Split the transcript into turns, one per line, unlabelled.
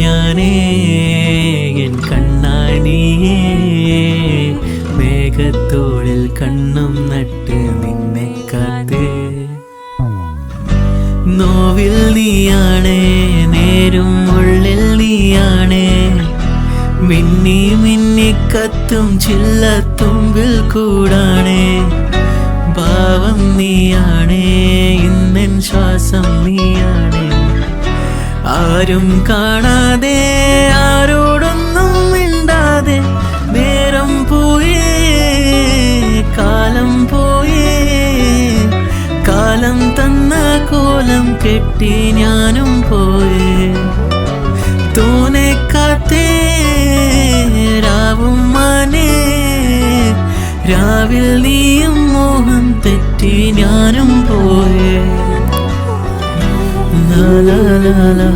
ഞാനേ എൻ കണ്ണാടിയേ മേഘത്തോളിൽ കണ്ണും നട്ട് നിന്നെ കാത്തേ നോവിൽ നീയാണേ നേരും ഉള്ളിൽ നീയാണേ മിന്നി മിന്നി കത്തും ചില്ലത്തുമ്പിൽ കൂടാണേ ഭാവം നീയാണേ ഇന്നെൻ ശ്വാസം നീയാണേ ആരും കാണാതെ ആരോടൊന്നും മിണ്ടാതെ നേരം പോയേ കാലം പോയേ കാലം തന്ന കോലം കെട്ടി ഞാനും പോയേ തൂനെ കാത്തേ രാവും മാനേ രാവിൽ നീയും മോഹം തെറ്റി ഞാനും പോയേ ലാ ലാ ലാ ലാ